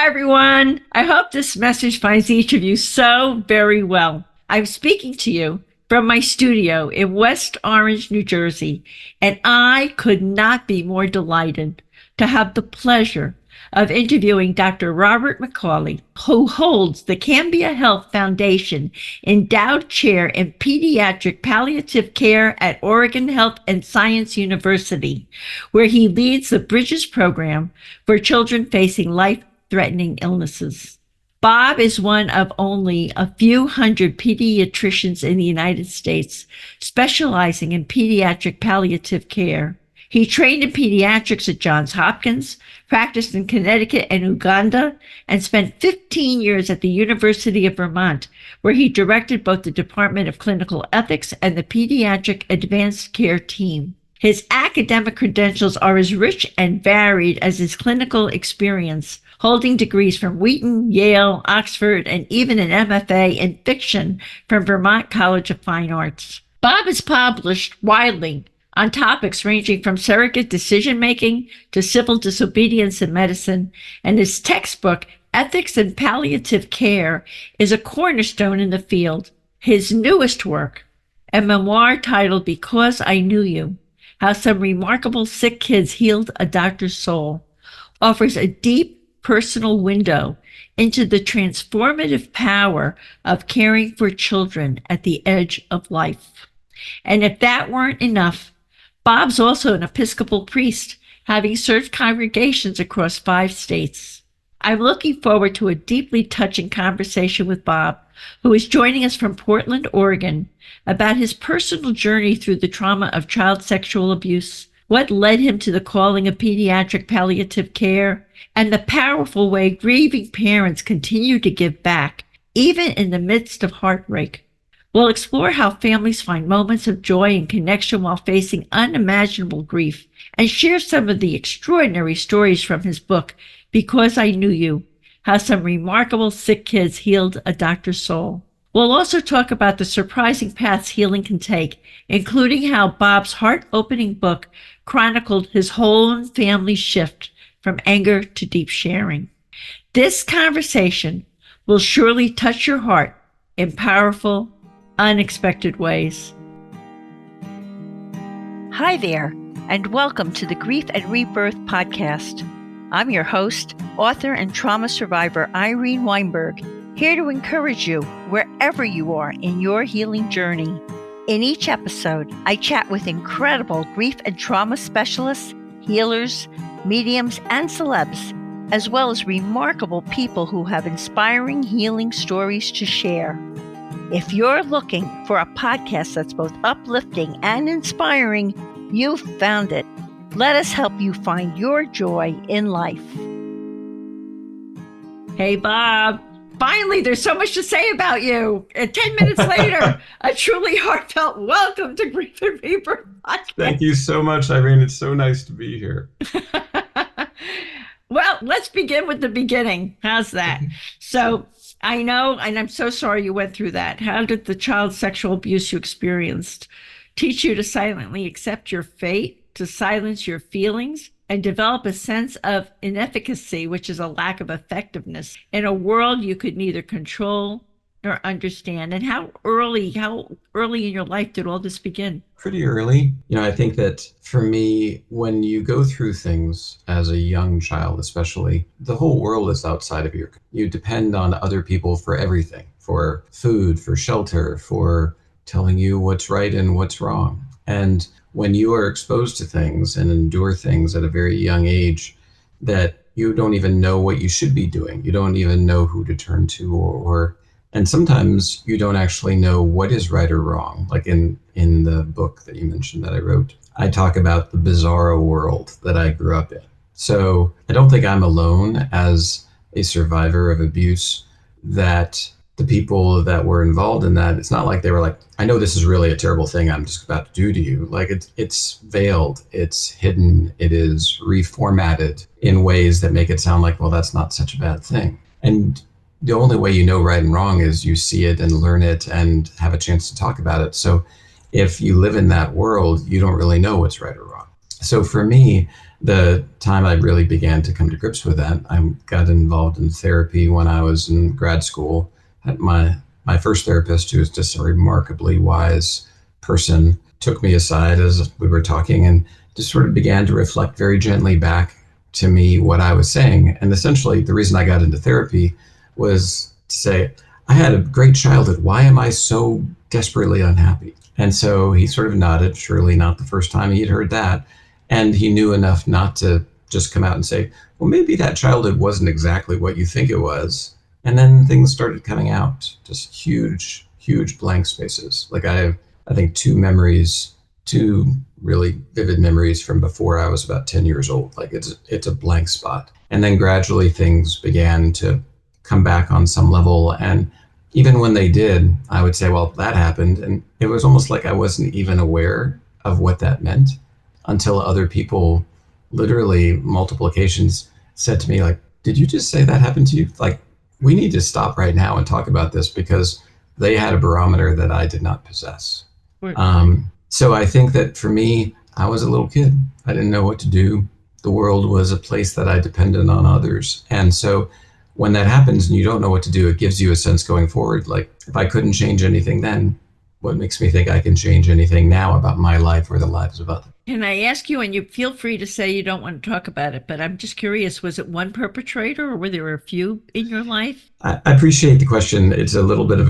Hi, everyone. I hope this message finds each of you so very well. I'm speaking to you from my studio in West Orange, New Jersey, and I could not be more delighted to have the pleasure of interviewing Dr. Robert Macauley, who holds the Cambia Health Foundation Endowed Chair in Pediatric Palliative Care at Oregon Health and Science University, where he leads the Bridges program for children facing life-threatening illnesses. Bob is one of only a few hundred pediatricians in the United States specializing in pediatric palliative care. He trained in pediatrics at Johns Hopkins, practiced in Connecticut and Uganda, and spent 15 years at the University of Vermont, where he directed both the Department of Clinical Ethics and the Pediatric Advanced Care Team. His academic credentials are as rich and varied as his clinical experience, holding degrees from Wheaton, Yale, Oxford, and even an MFA in fiction from Vermont College of Fine Arts. Bob is published widely on topics ranging from surrogate decision-making to civil disobedience in medicine, and his textbook, Ethics in Palliative Care, is a cornerstone in the field. His newest work, a memoir titled Because I Knew You, How Some Remarkable Sick Kids Healed a Doctor's Soul, offers a deep personal window into the transformative power of caring for children at the edge of life. And if that weren't enough, Bob's also an Episcopal priest, having served congregations across 5 states. I'm looking forward to a deeply touching conversation with Bob, who is joining us from Portland, Oregon, about his personal journey through the trauma of child sexual abuse, what led him to the calling of pediatric palliative care, and the powerful way grieving parents continue to give back, even in the midst of heartbreak. We'll explore how families find moments of joy and connection while facing unimaginable grief, and share some of the extraordinary stories from his book, Because I Knew You, How Some Remarkable Sick Kids Healed a Doctor's Soul. We'll also talk about the surprising paths healing can take, including how Bob's heart-opening book chronicled his whole family's shift from anger to deep sharing. This conversation will surely touch your heart in powerful, unexpected ways. Hi there, and welcome to the Grief and Rebirth podcast. I'm your host, author and trauma survivor Irene Weinberg, here to encourage you wherever you are in your healing journey. In each episode, I chat with incredible grief and trauma specialists, healers, mediums, and celebs, as well as remarkable people who have inspiring healing stories to share. If you're looking for a podcast that's both uplifting and inspiring, you've found it. Let us help you find your joy in life. Hey, Bob. Finally, there's so much to say about you. 10 minutes later, a truly heartfelt welcome to Grief and Rebirth podcast. Thank you so much, Irene. It's so nice to be here. Well, let's begin with the beginning. How's that? So I know, and I'm so sorry you went through that. How did the child sexual abuse you experienced teach you to silently accept your fate, to silence your feelings, and develop a sense of inefficacy, which is a lack of effectiveness, in a world you could neither control nor understand? And how early in your life did all this begin? Pretty early. I think that for me, when you go through things as a young child, especially, the whole world is outside of you. You depend on other people for everything, for food, for shelter, for telling you what's right and what's wrong. And when you are exposed to things and endure things at a very young age that you don't even know what you should be doing, you don't even know who to turn to, and sometimes you don't actually know what is right or wrong. Like in the book that you mentioned that I wrote, I talk about the bizarro world that I grew up in. So I don't think I'm alone as a survivor of abuse, that the people that were involved in that, it's not like they were like, I know this is really a terrible thing I'm just about to do to you. Like it's veiled, it's hidden, it is reformatted in ways that make it sound like, well, that's not such a bad thing. And the only way you know right and wrong is you see it and learn it and have a chance to talk about it. So if you live in that world, you don't really know what's right or wrong. So for me, the time I really began to come to grips with that, I got involved in therapy when I was in grad school. My first therapist, who was just a remarkably wise person, took me aside as we were talking and just sort of began to reflect very gently back to me what I was saying. And essentially, the reason I got into therapy was to say, I had a great childhood. Why am I so desperately unhappy? And so he sort of nodded, surely not the first time he'd heard that. And he knew enough not to just come out and say, well, maybe that childhood wasn't exactly what you think it was. And then things started coming out, just huge, huge blank spaces. Like I have, I think, two really vivid memories from before I was about 10 years old. Like it's a blank spot. And then gradually things began to come back on some level. And even when they did, I would say, well, that happened. And it was almost like I wasn't even aware of what that meant until other people, literally multiple occasions, said to me, like, did you just say that happened to you? Like, we need to stop right now and talk about this, because they had a barometer that I did not possess. So I think that for me, I was a little kid. I didn't know what to do. The world was a place that I depended on others. And so when that happens and you don't know what to do, it gives you a sense going forward. Like, if I couldn't change anything then, what makes me think I can change anything now about my life or the lives of others? Can I ask you, and you feel free to say you don't want to talk about it, but I'm just curious, was it one perpetrator or were there a few in your life? I appreciate the question. It's a little bit of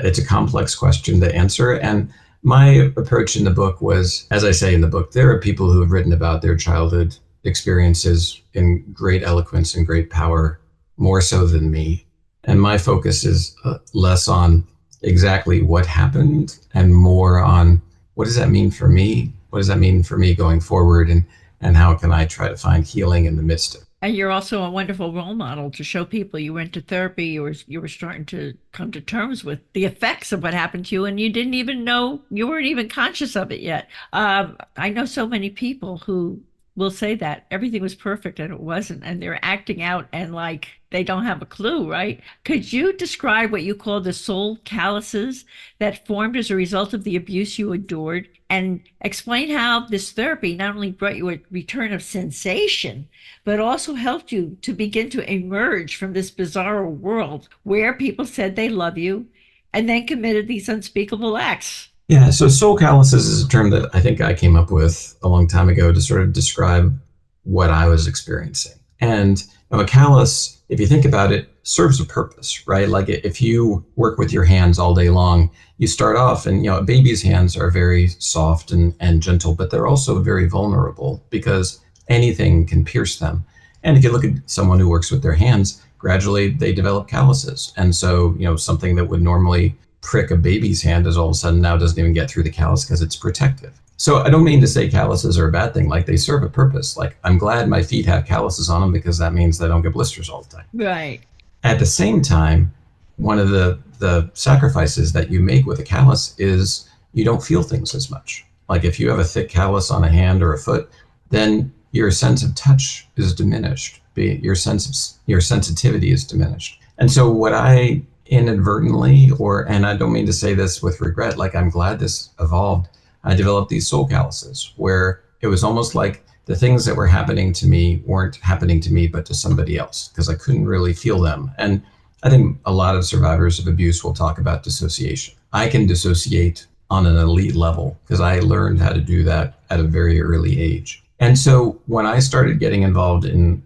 it's a complex question to answer. And my approach in the book was, as I say in the book, there are people who have written about their childhood experiences in great eloquence and great power, more so than me. And my focus is less on exactly what happened and more on what does that mean for me? What does that mean for me going forward? And how can I try to find healing in the midst of it? And you're also a wonderful role model to show people you went to therapy, you were starting to come to terms with the effects of what happened to you, and you didn't even know, you weren't even conscious of it yet. I know so many people who will say that everything was perfect and it wasn't, and they're acting out and like they don't have a clue, right? Could you describe what you call the soul calluses that formed as a result of the abuse you endured, and explain how this therapy not only brought you a return of sensation, but also helped you to begin to emerge from this bizarre world where people said they love you and then committed these unspeakable acts? Yeah, so soul calluses is a term that I think I came up with a long time ago to sort of describe what I was experiencing. And a callus, if you think about it, serves a purpose, right? Like if you work with your hands all day long, you start off and, a baby's hands are very soft and gentle, but they're also very vulnerable because anything can pierce them. And if you look at someone who works with their hands, gradually they develop calluses. And so, something that would normally prick a baby's hand is all of a sudden now doesn't even get through the callus because it's protective. So I don't mean to say calluses are a bad thing. Like, they serve a purpose. Like, I'm glad my feet have calluses on them because that means they don't get blisters all the time. Right. At the same time, one of the sacrifices that you make with a callus is you don't feel things as much. Like, if you have a thick callus on a hand or a foot, then your sense of touch is diminished. Your sensitivity is diminished. And so what I inadvertently, and I don't mean to say this with regret, like, I'm glad this evolved, I developed these soul calluses where it was almost like the things that were happening to me weren't happening to me, but to somebody else, because I couldn't really feel them. And I think a lot of survivors of abuse will talk about dissociation. I can dissociate on an elite level because I learned how to do that at a very early age. And so when I started getting involved in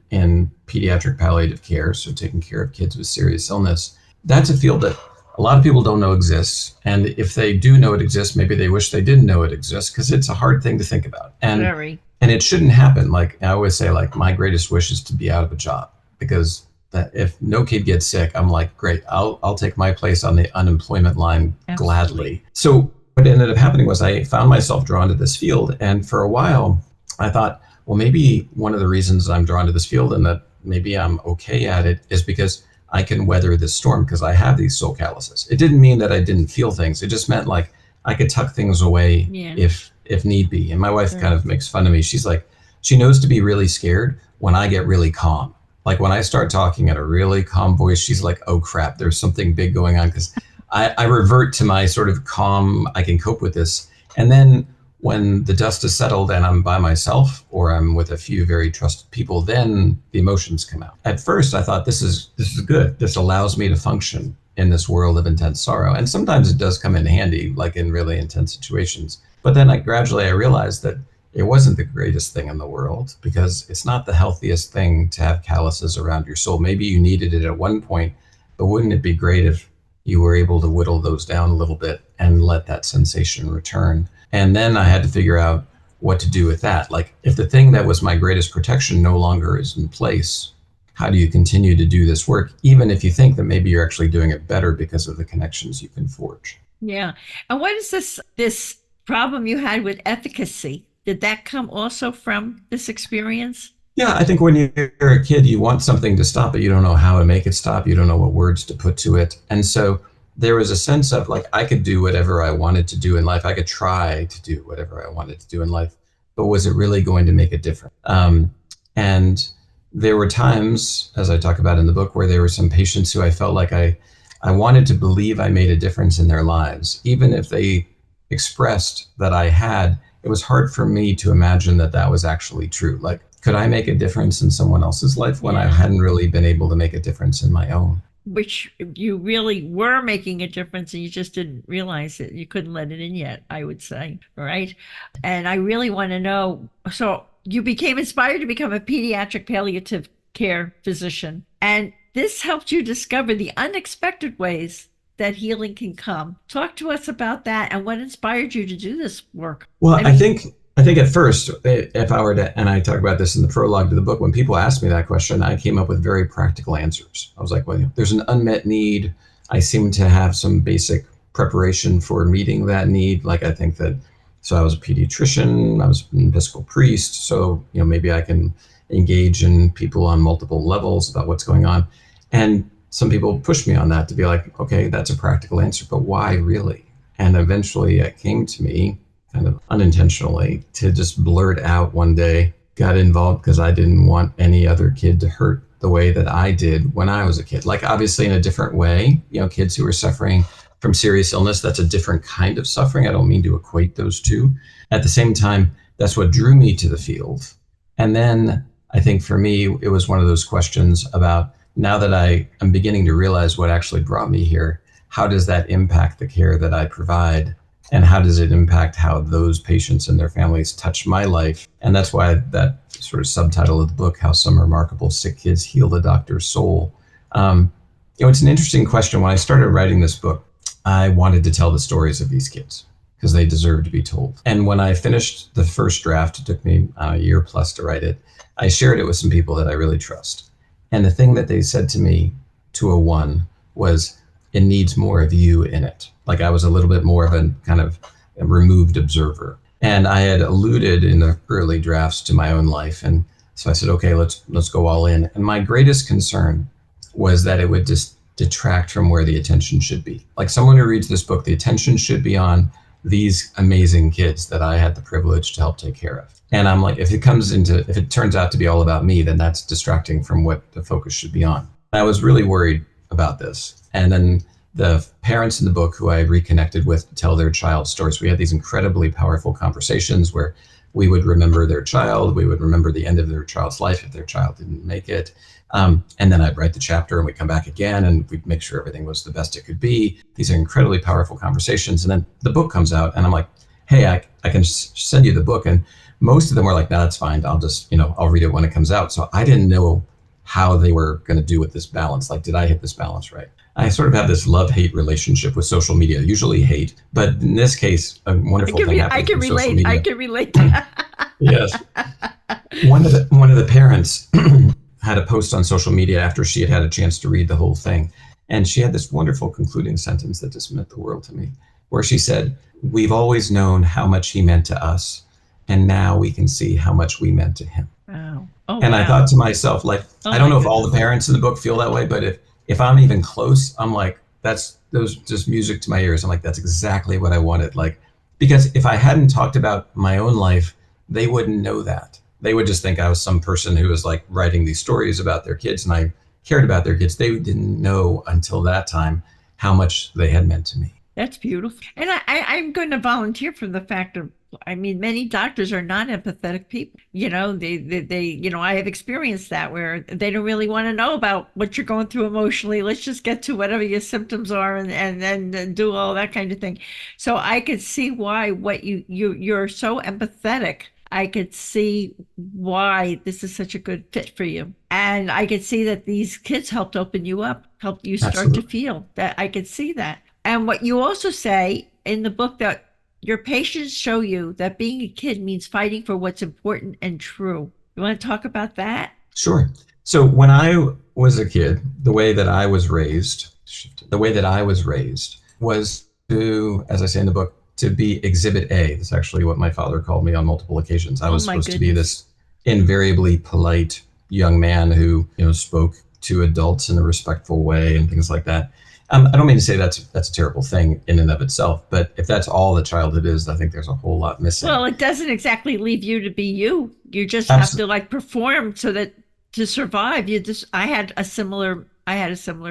pediatric palliative care, so taking care of kids with serious illness, that's a field that a lot of people don't know exists. And if they do know it exists, maybe they wish they didn't know it exists, because it's a hard thing to think about. And it shouldn't happen. Like, I always say, like, my greatest wish is to be out of a job, because that if no kid gets sick, I'm like, great, I'll take my place on the unemployment line. Absolutely. Gladly. So what ended up happening was I found myself drawn to this field. And for a while, I thought, well, maybe one of the reasons I'm drawn to this field and that maybe I'm okay at it is because I can weather this storm because I have these soul calluses. It didn't mean that I didn't feel things. It just meant like I could tuck things away if need be. And my wife kind of makes fun of me. She's like, she knows to be really scared when I get really calm. Like, when I start talking at a really calm voice, she's like, oh crap, there's something big going on, because I revert to my sort of calm, I can cope with this. And then When the dust is settled and I'm by myself or I'm with a few very trusted people, then the emotions come out. At first, I thought this is good. This allows me to function in this world of intense sorrow. And sometimes it does come in handy, like in really intense situations. But then I realized that it wasn't the greatest thing in the world, because it's not the healthiest thing to have calluses around your soul. Maybe you needed it at one point, but wouldn't it be great if you were able to whittle those down a little bit and let that sensation return? And then I had to figure out what to do with that. Like, if the thing that was my greatest protection no longer is in place, how do you continue to do this work, even if you think that maybe you're actually doing it better because of the connections you can forge? Yeah. And what is this problem you had with efficacy? Did that come also from this experience? Yeah, I think when you're a kid, you want something to stop it. You don't know how to make it stop. You don't know what words to put to it. And so there was a sense of like, I could do whatever I wanted to do in life. I could try to do whatever I wanted to do in life, but was it really going to make a difference? And there were times, as I talk about in the book, where there were some patients who I felt like I wanted to believe I made a difference in their lives. Even if they expressed that I had, it was hard for me to imagine that that was actually true. Like, could I make a difference in someone else's life when I hadn't really been able to make a difference in my own? Which you really were making a difference and you just didn't realize it. You couldn't let it in yet, I would say. Right. And I really want to know. So you became inspired to become a pediatric palliative care physician. And this helped you discover the unexpected ways that healing can come. Talk to us about that and what inspired you to do this work. Well, I think at first, if I were to, and I talk about this in the prologue to the book, when people asked me that question, I came up with very practical answers. I was like, well, there's an unmet need. I seem to have some basic preparation for meeting that need. Like, I think that, so I was a pediatrician, I was an Episcopal priest, so, maybe I can engage in people on multiple levels about what's going on. And some people pushed me on that to be like, okay, that's a practical answer, but why really? And eventually it came to me, kind of unintentionally, to just blurt out one day. Got involved because I didn't want any other kid to hurt the way that I did when I was a kid. Like, obviously in a different way, kids who are suffering from serious illness, that's a different kind of suffering. I don't mean to equate those two. At the same time, that's what drew me to the field. And then I think for me, it was one of those questions about, now that I am beginning to realize what actually brought me here, how does that impact the care that I provide? And how does it impact how those patients and their families touch my life? And that's why that sort of subtitle of the book, How Some Remarkable Sick Kids Heal the Doctor's Soul. It's an interesting question. When I started writing this book, I wanted to tell the stories of these kids because they deserve to be told. And when I finished the first draft, it took me a year plus to write it, I shared it with some people that I really trust. And the thing that they said to me, 201, was, it needs more of you in it. Like, I was a little bit more of a kind of a removed observer. And I had alluded in the early drafts to my own life. And so I said, okay, let's go all in. And my greatest concern was that it would just detract from where the attention should be. Like, someone who reads this book, the attention should be on these amazing kids that I had the privilege to help take care of. And I'm like, if it turns out to be all about me, then that's distracting from what the focus should be on. I was really worried about this. And then the parents in the book who I reconnected with to tell their child's stories, we had these incredibly powerful conversations where we would remember their child, we would remember the end of their child's life if their child didn't make it. And then I'd write the chapter and we'd come back again and we'd make sure everything was the best it could be. These are incredibly powerful conversations. And then the book comes out and I'm like, hey, I can send you the book. And most of them were like, no, that's fine. I'll just, I'll read it when it comes out. So I didn't know how they were going to do with this balance. Like, did I hit this balance right? I sort of have this love-hate relationship with social media, usually hate, but in this case, a wonderful thing happened with social media. I can relate. Yes. One of the parents had a post on social media after she had a chance to read the whole thing. And she had this wonderful concluding sentence that just meant the world to me, where she said, we've always known how much he meant to us, and now we can see how much we meant to him. Wow. Oh, and wow. I thought to myself, like, I don't know if all the parents in the book feel that way, but if I'm even close, I'm like, those just music to my ears. I'm like, that's exactly what I wanted. Like, because if I hadn't talked about my own life, they wouldn't know that. They would just think I was some person who was like writing these stories about their kids and I cared about their kids. They didn't know until that time how much they had meant to me. That's beautiful. And I'm going to volunteer for the fact of I mean, many doctors are not empathetic people. I have experienced that where they don't really want to know about what you're going through emotionally. Let's just get to whatever your symptoms are and then do all that kind of thing. So I could see why you're so empathetic. I could see why this is such a good fit for you. And I could see that these kids helped open you up, helped you start to Absolutely. feel that. I could see that. And what you also say in the book, that your patients show you that being a kid means fighting for what's important and true. You want to talk about that? Sure. So when I was a kid, the way that I was raised was to, as I say in the book, to be exhibit A. That's actually what my father called me on multiple occasions. I Oh was my supposed to be goodness. this invariably polite young man who, spoke to adults in a respectful way and things like that. I don't mean to say that's a terrible thing in and of itself, but if that's all that childhood is, I think there's a whole lot missing. Well, it doesn't exactly leave you to be you. You just have to Absolutely. like perform so that to survive. I had a similar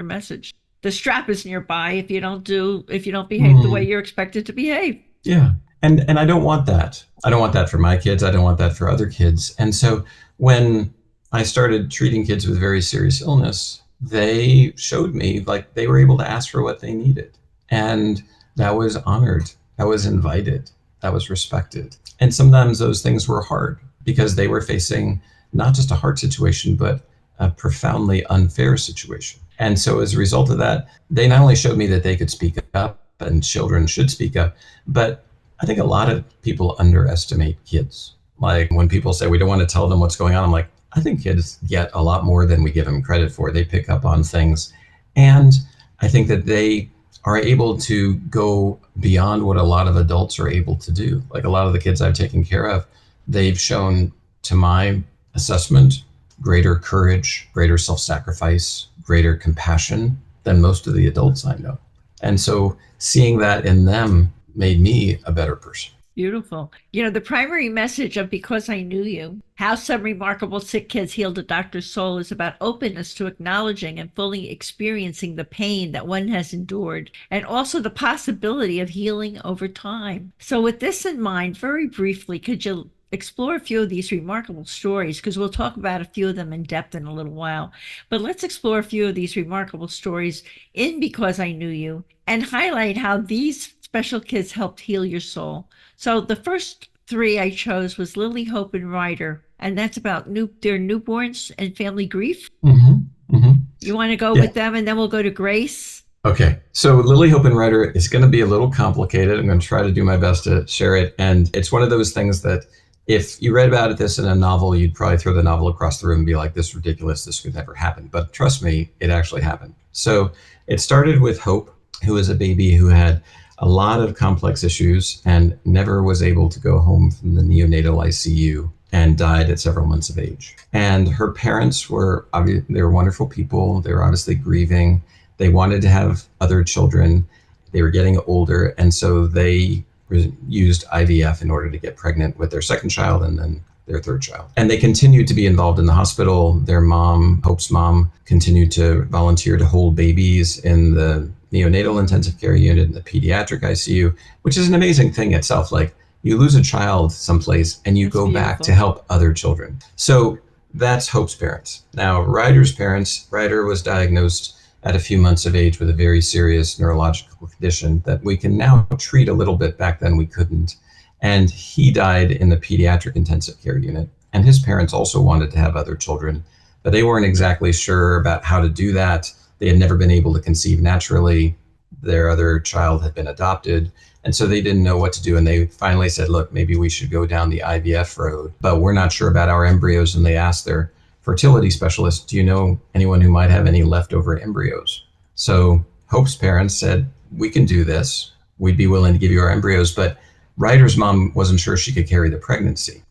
message. The strap is nearby if you don't behave the way you're expected to behave. Yeah. And I don't want that. I don't want that for my kids. I don't want that for other kids. And so when I started treating kids with very serious illness, they showed me like they were able to ask for what they needed. And that was honored. That was invited. That was respected. And sometimes those things were hard because they were facing not just a hard situation, but a profoundly unfair situation. And so as a result of that, they not only showed me that they could speak up and children should speak up, but I think a lot of people underestimate kids. Like when people say we don't want to tell them what's going on, I'm like, I think kids get a lot more than we give them credit for. They pick up on things. And I think that they are able to go beyond what a lot of adults are able to do. Like a lot of the kids I've taken care of, they've shown, to my assessment, greater courage, greater self-sacrifice, greater compassion than most of the adults I know. And so seeing that in them made me a better person. Beautiful. The primary message of Because I Knew You, how some remarkable sick kids healed a doctor's soul, is about openness to acknowledging and fully experiencing the pain that one has endured, and also the possibility of healing over time. So with this in mind, very briefly, could you explore a few of these remarkable stories? Because we'll talk about a few of them in depth in a little while. But let's explore a few of these remarkable stories in Because I Knew You and highlight how these special kids helped heal your soul. So the first three I chose was Lily, Hope, and Ryder, and that's about their newborns and family grief. Mm-hmm. Mm-hmm. You want to go Yeah. with them, and then we'll go to Grace? Okay. So Lily, Hope, and Ryder is going to be a little complicated. I'm going to try to do my best to share it. And it's one of those things that if you read about this in a novel, you'd probably throw the novel across the room and be like, this is ridiculous. This could never happen. But trust me, it actually happened. So it started with Hope, who was a baby who had a lot of complex issues and never was able to go home from the neonatal ICU and died at several months of age. And her parents they were wonderful people. They were obviously grieving. They wanted to have other children. They were getting older. And so they used IVF in order to get pregnant with their second child and then their third child. And they continued to be involved in the hospital. Their mom, Hope's mom, continued to volunteer to hold babies in the neonatal intensive care unit in the pediatric ICU, which is an amazing thing itself. Like you lose a child someplace and you That's go beautiful. back to help other children. So that's Hope's parents. Now, Ryder's parents, Ryder was diagnosed at a few months of age with a very serious neurological condition that we can now treat a little bit. Back then we couldn't. And he died in the pediatric intensive care unit. And his parents also wanted to have other children, but they weren't exactly sure about how to do that. They had never been able to conceive naturally. Their other child had been adopted. And so they didn't know what to do. And they finally said, look, maybe we should go down the IVF road, but we're not sure about our embryos. And they asked their fertility specialist, do you know anyone who might have any leftover embryos? So Hope's parents said, we can do this. We'd be willing to give you our embryos. But Ryder's mom wasn't sure she could carry the pregnancy.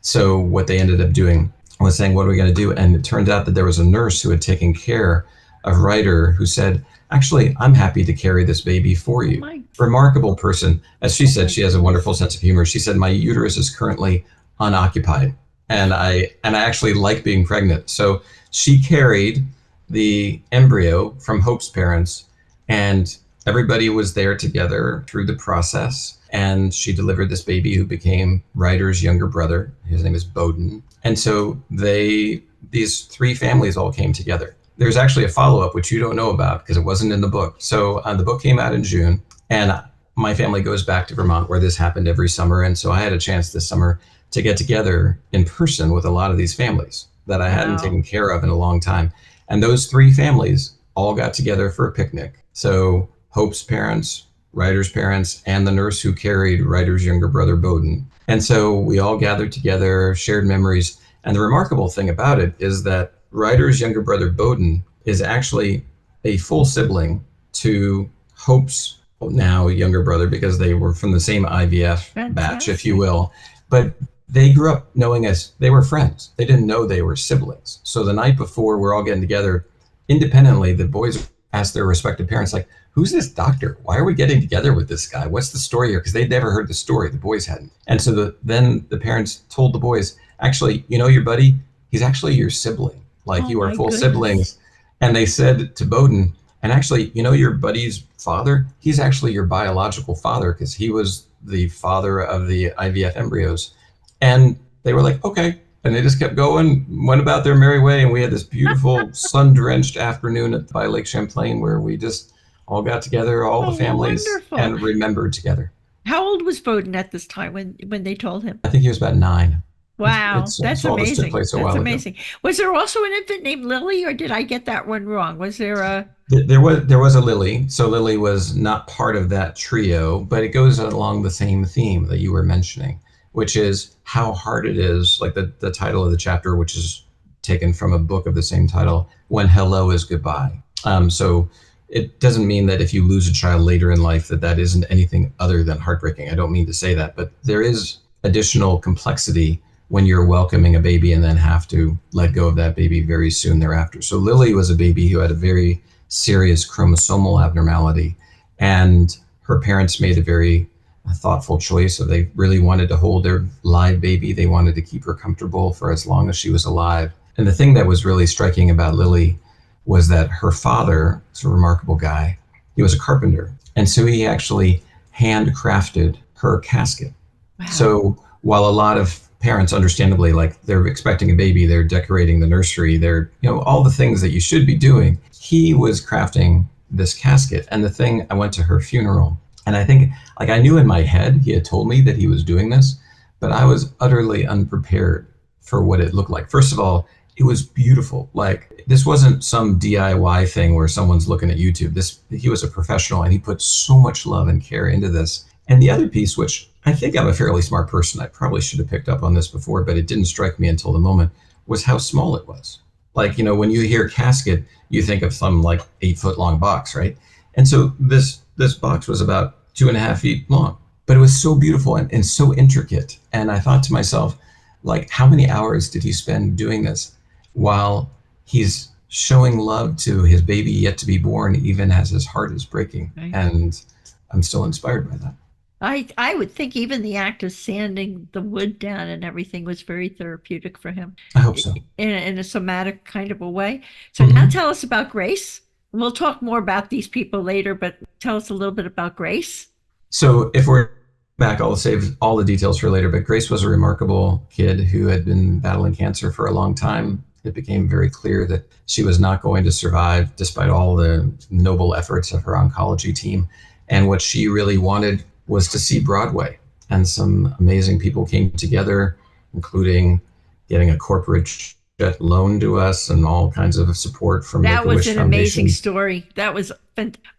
So what they ended up doing was saying, what are we going to do? And it turned out that there was a nurse who had taken care of Ryder who said, actually, I'm happy to carry this baby for you. Remarkable person. As she said, she has a wonderful sense of humor. She said, my uterus is currently unoccupied. And I actually like being pregnant. So she carried the embryo from Hope's parents, and everybody was there together through the process. And she delivered this baby who became Ryder's younger brother. His name is Bowden. And so these three families all came together. There's actually a follow-up, which you don't know about because it wasn't in the book. So the book came out in June, and my family goes back to Vermont where this happened every summer. And so I had a chance this summer to get together in person with a lot of these families that I hadn't taken care of in a long time. And those three families all got together for a picnic. So Hope's parents, Ryder's parents, and the nurse who carried Ryder's younger brother, Bowden. And so we all gathered together, shared memories. And the remarkable thing about it is that Ryder's younger brother, Bowden, is actually a full sibling to Hope's now younger brother, because they were from the same IVF batch, if you will. But they grew up knowing us, they were friends. They didn't know they were siblings. So the night before we're all getting together, independently, the boys asked their respective parents, like, who's this doctor? Why are we getting together with this guy? What's the story here? Because they'd never heard the story. The boys hadn't. And so then the parents told the boys, actually, you know, your buddy, he's actually your sibling. Like, you are full siblings. And they said to Bowden, and actually, you know, your buddy's father, he's actually your biological father because he was the father of the IVF embryos. And they were like, okay. And they just kept going, went about their merry way. And we had this beautiful sun-drenched afternoon by Lake Champlain where we just all got together, all the families, and remembered together. How old was Bowden at this time when they told him? I think he was about 9. Wow, that's amazing. That's amazing. Ago. Was there also an infant named Lily, or did I get that one wrong? Was there a... There was a Lily. So Lily was not part of that trio, but it goes along the same theme that you were mentioning, which is how hard it is, like the title of the chapter, which is taken from a book of the same title, When Hello is Goodbye. So it doesn't mean that if you lose a child later in life that isn't anything other than heartbreaking. I don't mean to say that, but there is additional complexity when you're welcoming a baby and then have to let go of that baby very soon thereafter. So Lily was a baby who had a very serious chromosomal abnormality, and her parents made a very thoughtful choice. So they really wanted to hold their live baby. They wanted to keep her comfortable for as long as she was alive. And the thing that was really striking about Lily was that her father was a remarkable guy. He was a carpenter. And so he actually handcrafted her casket. Wow. So while a lot of parents, understandably, like, they're expecting a baby, they're decorating the nursery, they're, you know, all the things that you should be doing, he was crafting this casket. And the thing, I went to her funeral, and I think, like, I knew in my head he had told me that he was doing this, but I was utterly unprepared for what it looked like. First of all, it was beautiful. Like, this wasn't some DIY thing where someone's looking at YouTube. He was a professional, and he put so much love and care into this. And the other piece, which I think I'm a fairly smart person, I probably should have picked up on this before, but it didn't strike me until the moment, was how small it was. Like, you know, when you hear casket, you think of some like 8-foot long box, right? And so this box was about 2.5 feet long, but it was so beautiful and so intricate. And I thought to myself, like, how many hours did he spend doing this while he's showing love to his baby yet to be born, even as his heart is breaking? Right. And I'm still inspired by that. I would think even the act of sanding the wood down and everything was very therapeutic for him. I hope so. In a somatic kind of a way. So now tell us about Grace. We'll talk more about these people later, but tell us a little bit about Grace. So if we're back, I'll save all the details for later, but Grace was a remarkable kid who had been battling cancer for a long time. It became very clear that she was not going to survive despite all the noble efforts of her oncology team. And what she really wanted was to see Broadway. And some amazing people came together, including getting a corporate jet loan to us and all kinds of support from Make-A-Wish Foundation. That was an amazing story.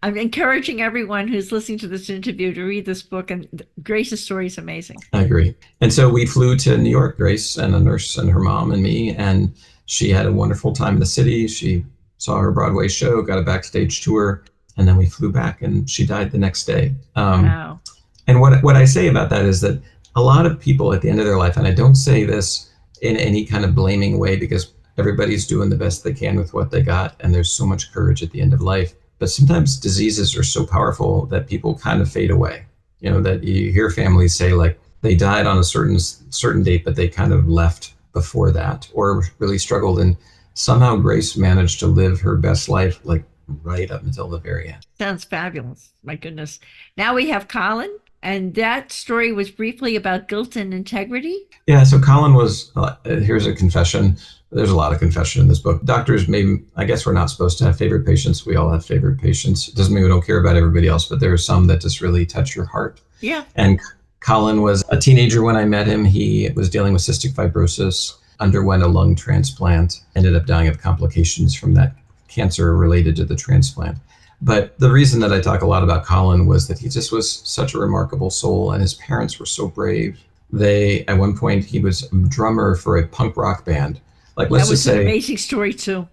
I'm encouraging everyone who's listening to this interview to read this book, and Grace's story is amazing. I agree. And so we flew to New York, Grace and a nurse and her mom and me, and she had a wonderful time in the city. She saw her Broadway show, got a backstage tour, and then we flew back, and she died the next day. Wow. And what I say about that is that a lot of people at the end of their life, and I don't say this in any kind of blaming way because everybody's doing the best they can with what they got, and there's so much courage at the end of life. But sometimes diseases are so powerful that people kind of fade away. You know, that you hear families say, like, they died on a certain date, but they kind of left before that or really struggled. And somehow Grace managed to live her best life, like, right up until the very end. Sounds fabulous. My goodness. Now we have Colin. And that story was briefly about guilt and integrity. Yeah, so Colin was, here's a confession. There's a lot of confession in this book. Doctors, maybe, I guess we're not supposed to have favorite patients. We all have favorite patients. It doesn't mean we don't care about everybody else, but there are some that just really touch your heart. Yeah. And Colin was a teenager when I met him. He was dealing with cystic fibrosis, underwent a lung transplant, ended up dying of complications from that cancer related to the transplant. But the reason that I talk a lot about Colin was that he just was such a remarkable soul, and his parents were so brave. At one point, he was a drummer for a punk rock band. Like, let's That was just an say, amazing story too.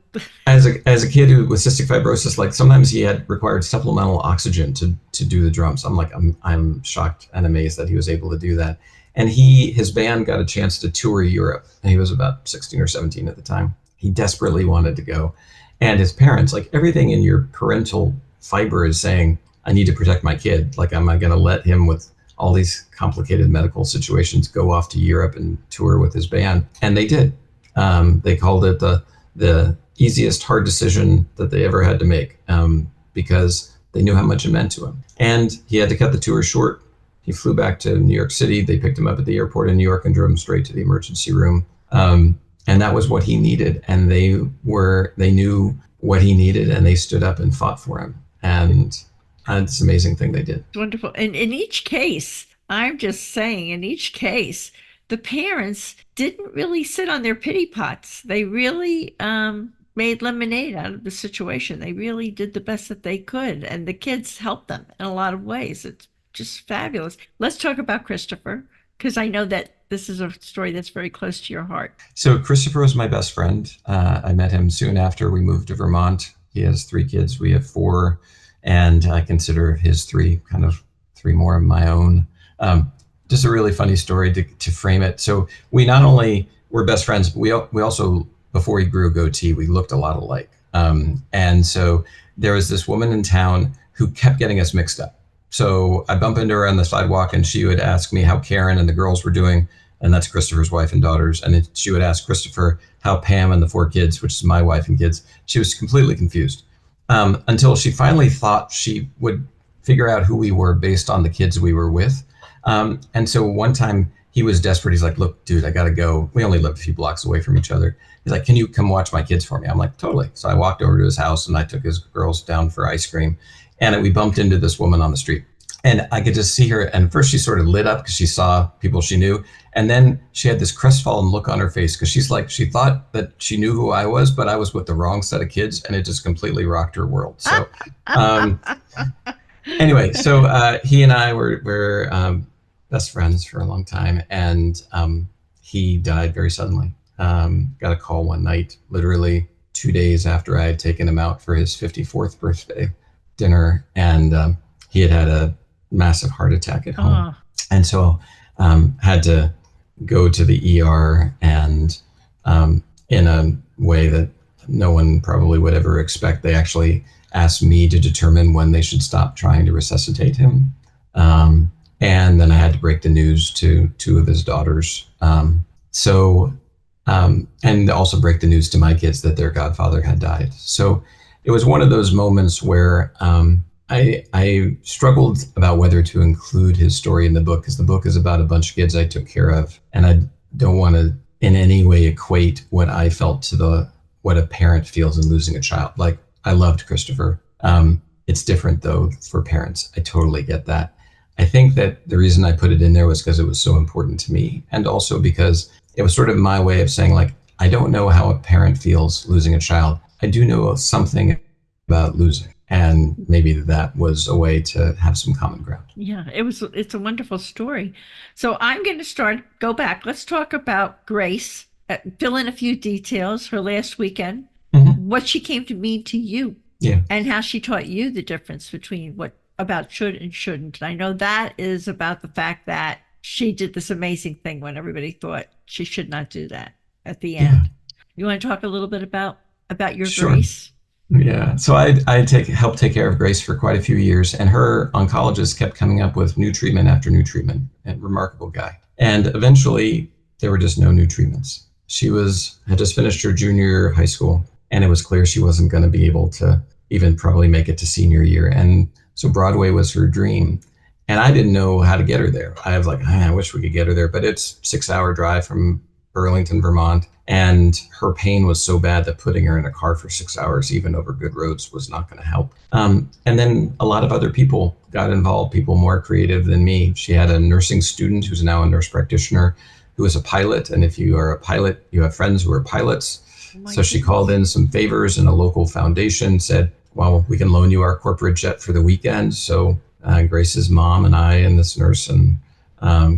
as a kid who with cystic fibrosis, like sometimes he had required supplemental oxygen to do the drums. I'm shocked and amazed that he was able to do that. And his band got a chance to tour Europe, and he was about 16 or 17 at the time. He desperately wanted to go. And his parents, like everything in your parental fiber is saying, I need to protect my kid. Like, am I going to let him with all these complicated medical situations go off to Europe and tour with his band? And they did. They called it the easiest hard decision that they ever had to make, because they knew how much it meant to him. And he had to cut the tour short. He flew back to New York City. They picked him up at the airport in New York and drove him straight to the emergency room. And that was what he needed. And they knew what he needed, and they stood up and fought for him. And it's an amazing thing they did. Wonderful. And in each case, I'm just saying, in each case, the parents didn't really sit on their pity pots. They really made lemonade out of the situation. They really did the best that they could. And the kids helped them in a lot of ways. It's just fabulous. Let's talk about Christopher, because I know that this is a story that's very close to your heart. So Christopher was my best friend. I met him soon after we moved to Vermont. He has 3 kids. We have 4. And I consider his 3 kind of 3 more of my own. Just a really funny story to frame it. So we not only were best friends, but we also, before he grew a goatee, we looked a lot alike. And so there was this woman in town who kept getting us mixed up. So I bump into her on the sidewalk, and she would ask me how Karen and the girls were doing, and that's Christopher's wife and daughters. And then she would ask Christopher how Pam and the 4 kids, which is my wife and kids. She was completely confused, until she finally thought she would figure out who we were based on the kids we were with. And so one time he was desperate. He's like, look, dude, I got to go. We only lived a few blocks away from each other. He's like, can you come watch my kids for me? I'm like, totally. So I walked over to his house, and I took his girls down for ice cream. And we bumped into this woman on the street, and I could just see her. And first she sort of lit up because she saw people she knew. And then she had this crestfallen look on her face because she thought that she knew who I was, but I was with the wrong set of kids, and it just completely rocked her world. So anyway, so he and I were best friends for a long time, and he died very suddenly. Got a call one night, literally 2 days after I had taken him out for his 54th birthday dinner, and he had a massive heart attack at home. And so had to go to the ER, and in a way that no one probably would ever expect, they actually asked me to determine when they should stop trying to resuscitate him. And then I had to break the news to 2 of his daughters. And also break the news to my kids that their godfather had died. So it was one of those moments where I struggled about whether to include his story in the book, because the book is about a bunch of kids I took care of. And I don't want to in any way equate what I felt to what a parent feels in losing a child. Like, I loved Christopher. It's different though for parents. I totally get that. I think that the reason I put it in there was because it was so important to me, and also because it was sort of my way of saying, like, I don't know how a parent feels losing a child. I do know something about losing, and maybe that was a way to have some common ground. Yeah, it's a wonderful story. So I'm going to go back. Let's talk about Grace. Fill in a few details, her last weekend, what she came to mean to you, and how she taught you the difference between what about should and shouldn't. And I know that is about the fact that she did this amazing thing when everybody thought she should not do that at the end. Yeah. You want to talk a little bit about your Grace? Yeah. So I helped take care of Grace for quite a few years, and her oncologist kept coming up with new treatment after new treatment. A remarkable guy. And eventually there were just no new treatments. She had just finished her junior year of high school, and it was clear she wasn't going to be able to even probably make it to senior year. And so Broadway was her dream. And I didn't know how to get her there. I was like, I wish we could get her there, but it's 6 hour drive from Burlington, Vermont. And her pain was so bad that putting her in a car for 6 hours, even over good roads, was not going to help. And then a lot of other people got involved, people more creative than me. She had a nursing student who's now a nurse practitioner who is a pilot. And if you are a pilot, you have friends who are pilots. So she called in some favors, and a local foundation said, well, we can loan you our corporate jet for the weekend. So Grace's mom and I and this nurse and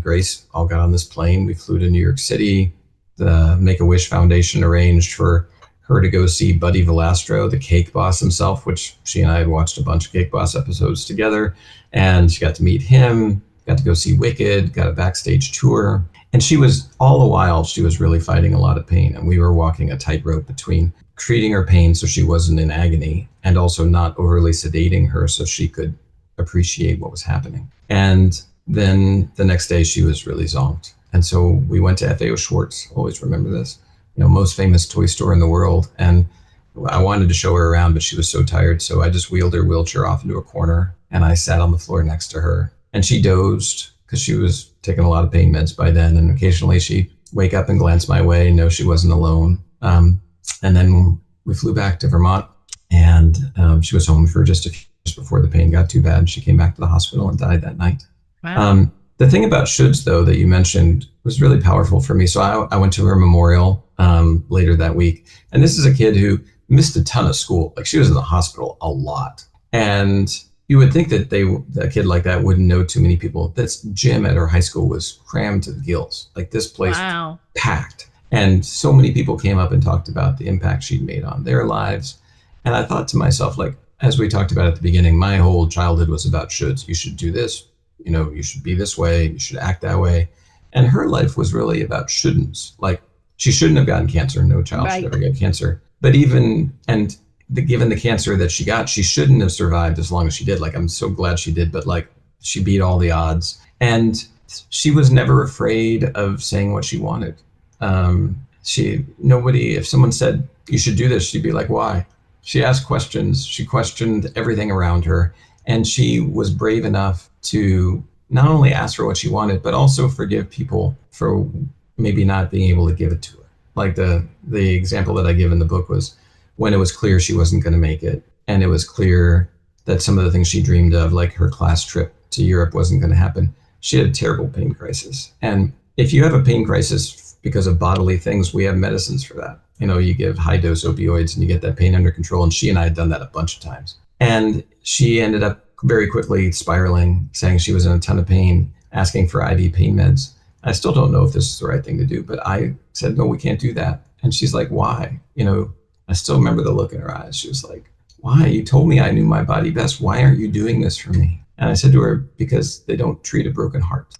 Grace all got on this plane. We flew to New York City. The Make-A-Wish Foundation arranged for her to go see Buddy Valastro, the cake boss himself, which she and I had watched a bunch of Cake Boss episodes together. And she got to meet him, got to go see Wicked, got a backstage tour. And she was, all the while, she was really fighting a lot of pain. And we were walking a tightrope between treating her pain so she wasn't in agony and also not overly sedating her so she could appreciate what was happening. And then the next day she was really zonked. And so we went to FAO Schwartz, always remember this, most famous toy store in the world. And I wanted to show her around, but she was so tired. So I just wheeled her wheelchair off into a corner and I sat on the floor next to her. And she dozed because she was taking a lot of pain meds by then. And occasionally she'd wake up and glance my way and know she wasn't alone. And then we flew back to Vermont, and she was home for just a few years before the pain got too bad. She came back to the hospital and died that night. Wow. The thing about shoulds, though, that you mentioned was really powerful for me. So I went to her memorial later that week. And this is a kid who missed a ton of school. Like, she was in the hospital a lot. And you would think that a kid like that wouldn't know too many people. This gym at her high school was crammed to the gills. Like, this place Wow. packed. And so many people came up and talked about the impact she'd made on their lives. And I thought to myself, like, as we talked about at the beginning, my whole childhood was about shoulds. You should do this. You should be this way. You should act that way. And her life was really about shouldn'ts. Like, she shouldn't have gotten cancer. No child should ever get cancer. But given the cancer that she got, she shouldn't have survived as long as she did. Like, I'm so glad she did, but like, she beat all the odds. And she was never afraid of saying what she wanted. If someone said, you should do this, she'd be like, why? She asked questions. She questioned everything around her. And she was brave enough to not only ask for what she wanted, but also forgive people for maybe not being able to give it to her. Like the example that I give in the book was when it was clear she wasn't going to make it. And it was clear that some of the things she dreamed of, like her class trip to Europe, wasn't going to happen. She had a terrible pain crisis. And if you have a pain crisis because of bodily things, we have medicines for that. You give high dose opioids and you get that pain under control. And she and I had done that a bunch of times. And she ended up very quickly spiraling, saying she was in a ton of pain, asking for IV pain meds. I still don't know if this is the right thing to do, but I said, no, we can't do that. And she's like, why? I still remember the look in her eyes. She was like, why? You told me I knew my body best. Why aren't you doing this for me? And I said to her, because they don't treat a broken heart.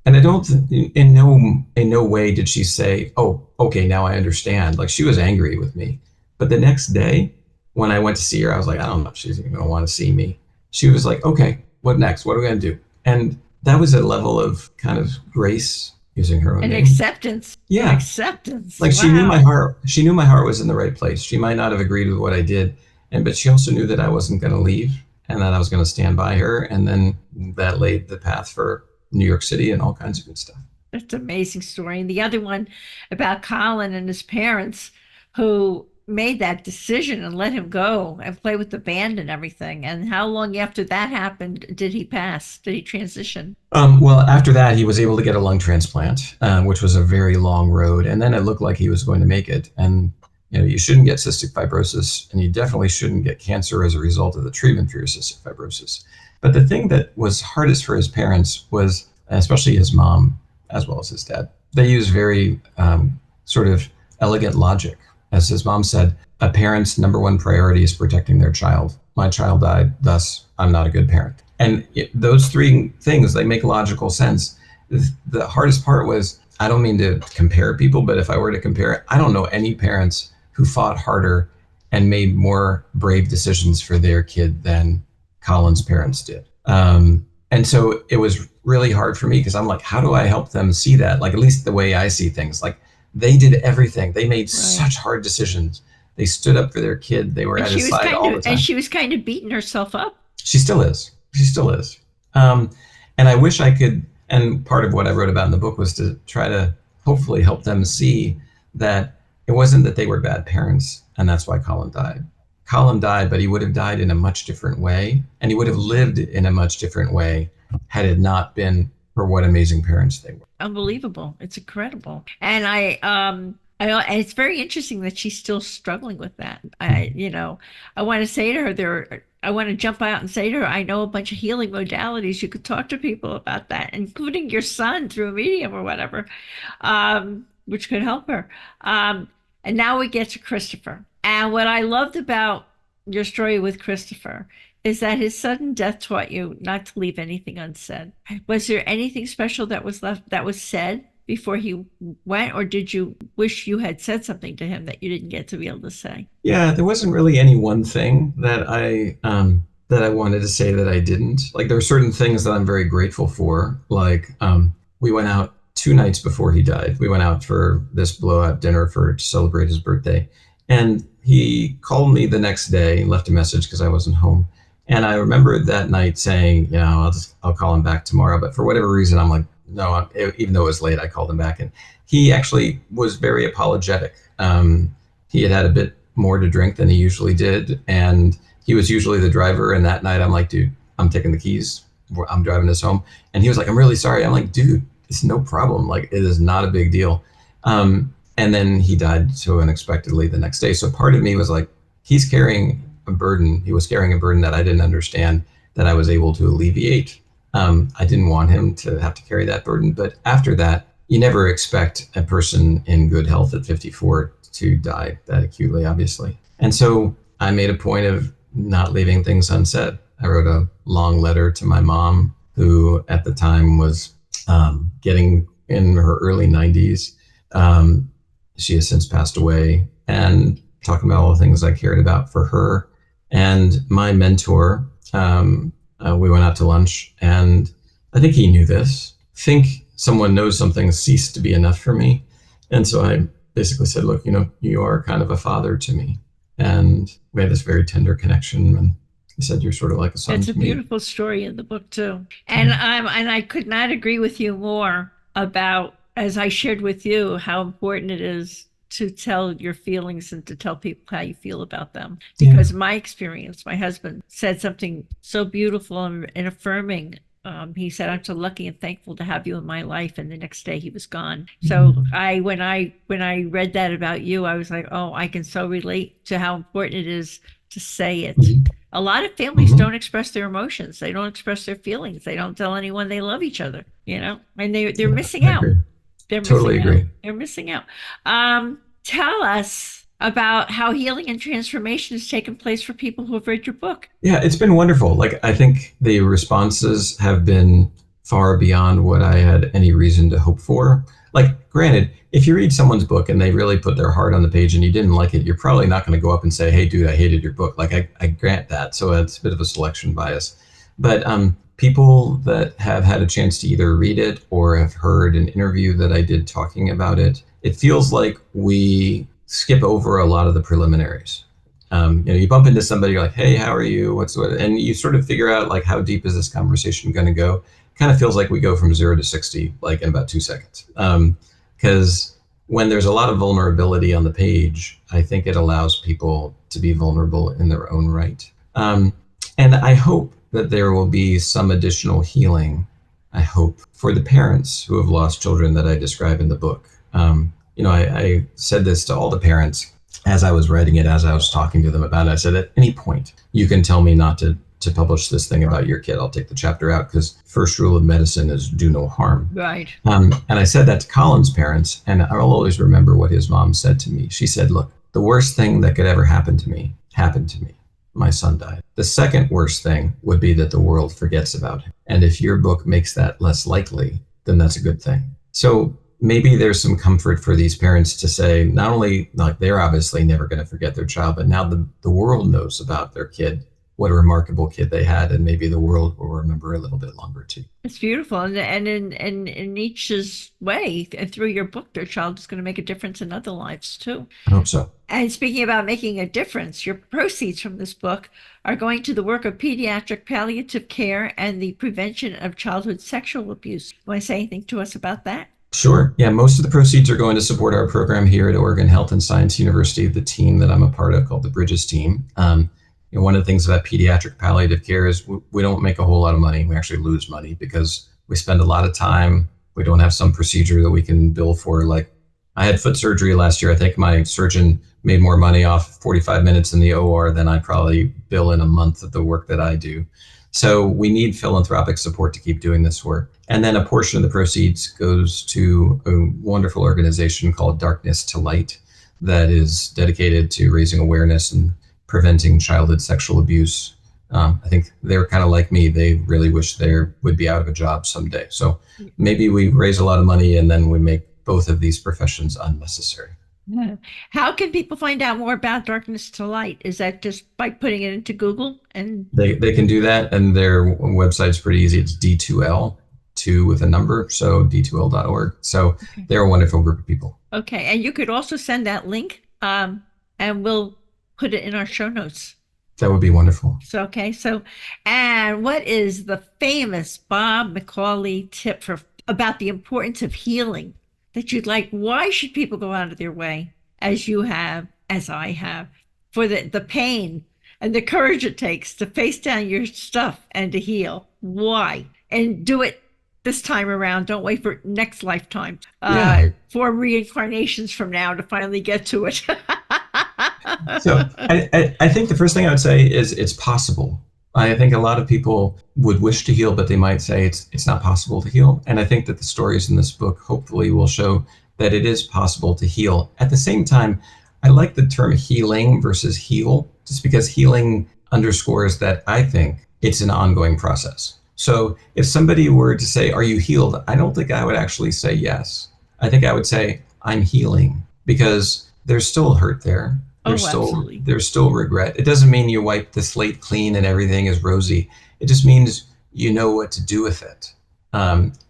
And I don't, in no way did she say, oh, okay, now I understand. Like, she was angry with me. But the next day, when I went to see her, I was like, I don't know if she's even going to want to see me. She was like, okay, what next? What are we going to do? And that was a level of kind of grace, using her own And name. acceptance. Yeah. Acceptance. Like, wow. she knew my heart. She knew my heart was in the right place. She might not have agreed with what I did, but she also knew that I wasn't going to leave and that I was going to stand by her. And then that laid the path for New York City and all kinds of good stuff. That's an amazing story. And the other one about Colin and his parents who made that decision and let him go and play with the band and everything. And how long after that happened did he pass? Did he transition? Well, after that, he was able to get a lung transplant, which was a very long road. And then it looked like he was going to make it. And you shouldn't get cystic fibrosis, and you definitely shouldn't get cancer as a result of the treatment for your cystic fibrosis. But the thing that was hardest for his parents was, especially his mom, as well as his dad, they used very sort of elegant logic. As his mom said, a parent's number one priority is protecting their child. My child died, thus I'm not a good parent. And those three things, they make logical sense. The hardest part was, I don't mean to compare people, but if I were to compare, I don't know any parents who fought harder and made more brave decisions for their kid than Colin's parents did. And so it was really hard for me because I'm like, how do I help them see that? Like, at least the way I see things, like, they did everything. They made such hard decisions. They stood up for their kid. They were at his side all the time. And she was kind of beating herself up. She still is. She still is. And I wish I could, and part of what I wrote about in the book was to try to hopefully help them see that it wasn't that they were bad parents, and that's why Colin died. Colin died, but he would have died in a much different way, and he would have lived in a much different way had it not been for what amazing parents they were. Unbelievable. It's incredible. And and it's very interesting that she's still struggling with that. I want to say to her, I want to jump out and say to her, I know a bunch of healing modalities. You could talk to people about that, including your son through a medium or whatever, which could help her. And now we get to Christopher. And what I loved about your story with Christopher is that his sudden death taught you not to leave anything unsaid. Was there anything special that was said before he went, or did you wish you had said something to him that you didn't get to be able to say? Yeah, there wasn't really any one thing that I wanted to say that I didn't. Like, there are certain things that I'm very grateful for. Like, we went out 2 nights before he died. We went out for this blowout dinner to celebrate his birthday. And he called me the next day and left a message because I wasn't home. And I remember that night saying, I'll call him back tomorrow. But for whatever reason, I'm like, no, even though it was late, I called him back. And he actually was very apologetic. He had a bit more to drink than he usually did. And he was usually the driver. And that night I'm like, dude, I'm taking the keys. I'm driving us home. And he was like, I'm really sorry. I'm like, dude, it's no problem. Like, it is not a big deal. And then he died so unexpectedly the next day. So part of me was like, he's carrying a burden. He was carrying a burden that I didn't understand, that I was able to alleviate. I didn't want him to have to carry that burden. But after that, you never expect a person in good health at 54 to die that acutely, obviously. And so I made a point of not leaving things unsaid. I wrote a long letter to my mom, who at the time was getting in her early 90s. She has since passed away, and talking about all the things I cared about for her. And my mentor, we went out to lunch, and I think he knew this. Think someone knows something ceased to be enough for me. And so I basically said, look, you are kind of a father to me. And we had this very tender connection. And he said, you're sort of like a son to me. It's a beautiful story in the book too. And I could not agree with you more about, as I shared with you, how important it is to tell your feelings and to tell people how you feel about them. Because my experience, my husband said something so beautiful and affirming. He said, I'm so lucky and thankful to have you in my life. And the next day he was gone. So when I read that about you, I was like, oh, I can so relate to how important it is to say it. A lot of families don't express their emotions. They don't express their feelings. They don't tell anyone they love each other, and they're missing out. Totally agree. They're missing out. Tell us about how healing and transformation has taken place for people who have read your book. Yeah, it's been wonderful. Like, I think the responses have been far beyond what I had any reason to hope for. Like, granted, if you read someone's book and they really put their heart on the page and you didn't like it, you're probably not going to go up and say, hey, dude, I hated your book. Like, I grant that. So it's a bit of a selection bias. But people that have had a chance to either read it or have heard an interview that I did talking about it, it feels like we skip over a lot of the preliminaries. You bump into somebody, you're like, hey, how are you? And you sort of figure out, like, how deep is this conversation going to go? Kind of feels like we go from 0 to 60, like, in about 2 seconds. Because when there's a lot of vulnerability on the page, I think it allows people to be vulnerable in their own right. And I hope that there will be some additional healing, I hope, for the parents who have lost children that I describe in the book. I said this to all the parents as I was writing it, as I was talking to them about it. I said, at any point, you can tell me not to publish this thing about your kid. I'll take the chapter out, because first rule of medicine is do no harm. Right. And I said that to Colin's parents, and I'll always remember what his mom said to me. She said, look, the worst thing that could ever happen to me happened to me. My son died. The second worst thing would be that the world forgets about him. And if your book makes that less likely, then that's a good thing. So maybe there's some comfort for these parents to say, not only, like, they're obviously never going to forget their child, but now the world knows about their kid. what a remarkable kid they had, and maybe the world will remember a little bit longer too. It's beautiful. And in each's way, and through your book, their child is going to make a difference in other lives too. I hope so. And speaking about making a difference, your proceeds from this book are going to the work of pediatric palliative care and the prevention of childhood sexual abuse. Want to say anything to us about that? Sure. Yeah, most of the proceeds are going to support our program here at Oregon Health and Science University, the team that I'm a part of called the Bridges team. One of the things about pediatric palliative care is we don't make a whole lot of money. We actually lose money because we spend a lot of time. We don't have some procedure that we can bill for. Like I had foot surgery last year. I think my surgeon made more money off 45 minutes in the OR than I probably bill in a month of the work that I do. So we need philanthropic support to keep doing this work. And then a portion of the proceeds goes to a wonderful organization called Darkness to Light that is dedicated to raising awareness and preventing childhood sexual abuse. I think they're kind of like me. They really wish they would be out of a job someday. So maybe we raise a lot of money and then we make both of these professions unnecessary. Yeah. How can people find out more about Darkness to Light? Is that just by putting it into Google? And they can do that, and their website's pretty easy. It's D2L, 2 with a number, so d2l.org. So they're a wonderful group of people. Okay, and you could also send that link, and we'll put it in our show notes. That would be wonderful. So, okay, and what is the famous Bob Macauley tip about the importance of healing that you'd like? Why should people go out of their way, as you have, as I have, for the pain and the courage it takes to face down your stuff and to heal? Why? And do it this time around. Don't wait for next lifetime, for reincarnations from now to finally get to it. So I think the first thing I would say is it's possible. I think a lot of people would wish to heal, but they might say it's not possible to heal. And I think that the stories in this book hopefully will show that it is possible to heal. At the same time, I like the term healing versus heal, just because healing underscores that I think it's an ongoing process. So if somebody were to say, "Are you healed?" I don't think I would actually say yes. I think I would say, "I'm healing," because there's still hurt there. There's still regret. It doesn't mean you wipe the slate clean and everything is rosy. It just means you know what to do with it.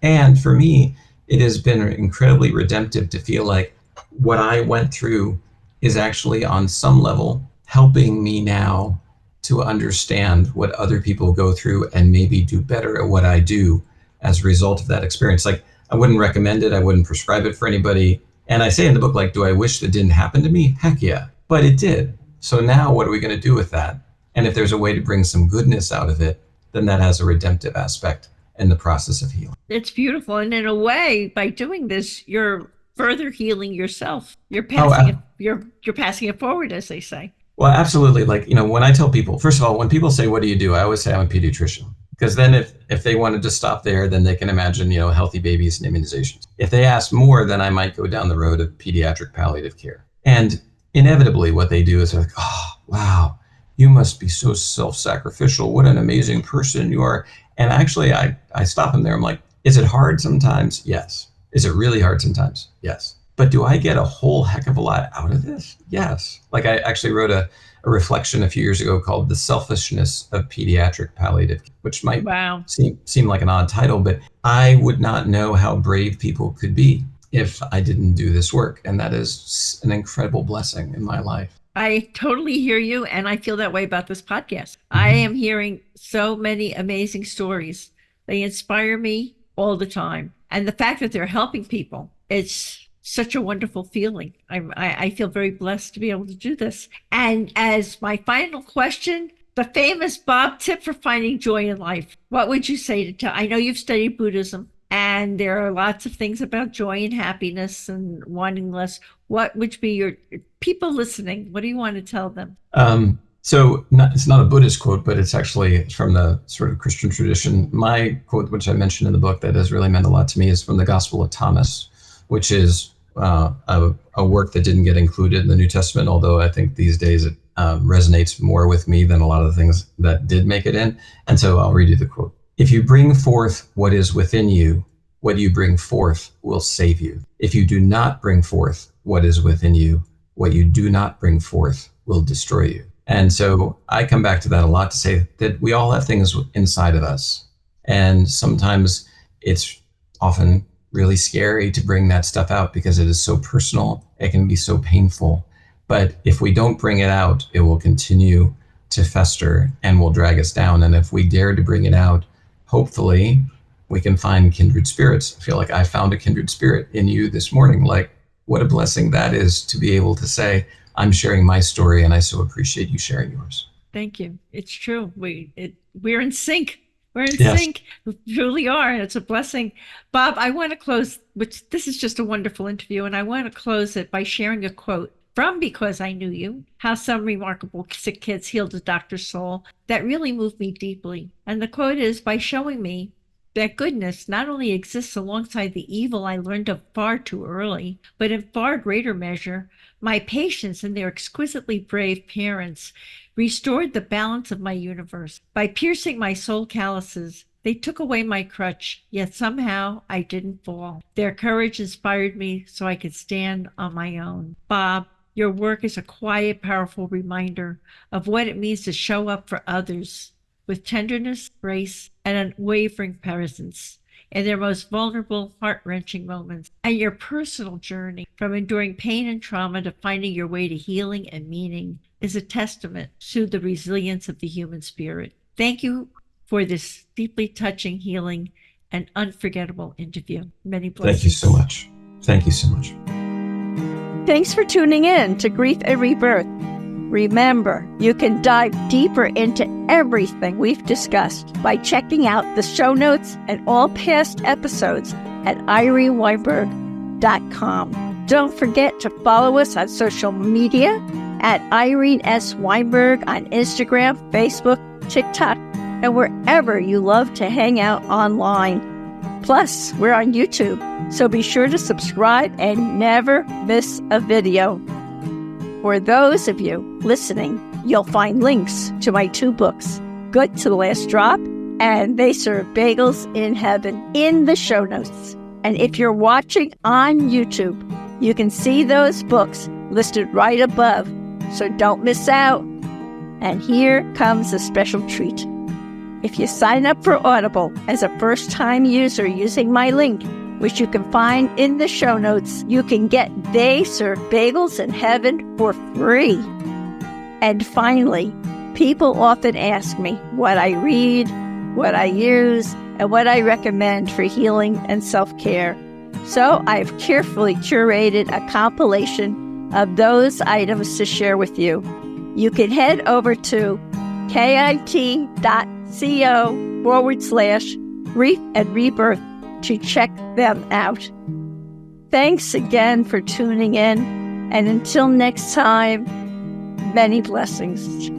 And for me, it has been incredibly redemptive to feel like what I went through is actually on some level helping me now to understand what other people go through and maybe do better at what I do as a result of that experience. Like, I wouldn't recommend it. I wouldn't prescribe it for anybody. And I say in the book, like, do I wish that didn't happen to me? Heck yeah. But it did. So now what are we going to do with that? And if there's a way to bring some goodness out of it, then that has a redemptive aspect in the process of healing. It's beautiful. And in a way, by doing this, you're further healing yourself. You're passing you're passing it forward, as they say. Well, absolutely. Like, when I tell people, first of all, when people say, "What do you do?" I always say I'm a pediatrician. Because then if they wanted to stop there, then they can imagine, healthy babies and immunizations. If they ask more, then I might go down the road of pediatric palliative care. And inevitably what they do is they're like, "Oh, wow, you must be so self-sacrificial. What an amazing person you are." And actually I stop them there. I'm like, is it hard sometimes? Yes. Is it really hard sometimes? Yes. But do I get a whole heck of a lot out of this? Yes. Like, I actually wrote a reflection a few years ago called "The Selfishness of Pediatric Palliative," which might seem like an odd title, but I would not know how brave people could be if I didn't do this work. And that is an incredible blessing in my life. I totally hear you. And I feel that way about this podcast. I am hearing so many amazing stories. They inspire me all the time. And the fact that they're helping people, it's such a wonderful feeling. I feel very blessed to be able to do this. And as my final question, the famous Bob tip for finding joy in life. What would you say to I know you've studied Buddhism, and there are lots of things about joy and happiness and wanting less. What would be your people listening? What do you want to tell them? So it's not a Buddhist quote, but it's actually from the sort of Christian tradition. My quote, which I mentioned in the book that has really meant a lot to me, is from the Gospel of Thomas, which is a work that didn't get included in the New Testament, although I think these days it resonates more with me than a lot of the things that did make it in. And so I'll read you the quote. "If you bring forth what is within you, what you bring forth will save you. If you do not bring forth what is within you, what you do not bring forth will destroy you." And so I come back to that a lot to say that we all have things inside of us. And sometimes it's often really scary to bring that stuff out because it is so personal. It can be so painful. But if we don't bring it out, it will continue to fester and will drag us down. And if we dare to bring it out, hopefully we can find kindred spirits. I feel like I found a kindred spirit in you this morning. Like, what a blessing that is to be able to say, I'm sharing my story and I so appreciate you sharing yours. Thank you. It's true. We're in sync. We're in Yes. sync. We truly are. And it's a blessing. Bob, I want to close, which this is just a wonderful interview. And I want to close it by sharing a quote from Because I Knew You, How Some Remarkable Sick Kids Healed a Doctor's Soul, that really moved me deeply. And the quote is, by showing me that goodness not only exists alongside the evil I learned of far too early, but in far greater measure, my patients and their exquisitely brave parents restored the balance of my universe. By piercing my soul calluses, they took away my crutch, yet somehow I didn't fall. Their courage inspired me so I could stand on my own. Bob, your work is a quiet, powerful reminder of what it means to show up for others with tenderness, grace, and unwavering presence in their most vulnerable, heart-wrenching moments. And your personal journey from enduring pain and trauma to finding your way to healing and meaning is a testament to the resilience of the human spirit. Thank you for this deeply touching, healing, and unforgettable interview. Many blessings. Thank you so much. Thank you so much. Thanks for tuning in to Grief and Rebirth. Remember, you can dive deeper into everything we've discussed by checking out the show notes and all past episodes at ireneweinberg.com. Don't forget to follow us on social media at Irene S. Weinberg on Instagram, Facebook, TikTok, and wherever you love to hang out online. Plus, we're on YouTube, so be sure to subscribe and never miss a video. For those of you listening, you'll find links to my 2 books, Good to the Last Drop and They Serve Bagels in Heaven, in the show notes. And if you're watching on YouTube, you can see those books listed right above, so don't miss out. And here comes a special treat. If you sign up for Audible as a first-time user using my link, which you can find in the show notes, you can get They Serve Bagels in Heaven for free. And finally, people often ask me what I read, what I use, and what I recommend for healing and self-care. So I've carefully curated a compilation of those items to share with you. You can head over to kit.co/grief and rebirth to check them out. Thanks again for tuning in, and until next time, many blessings.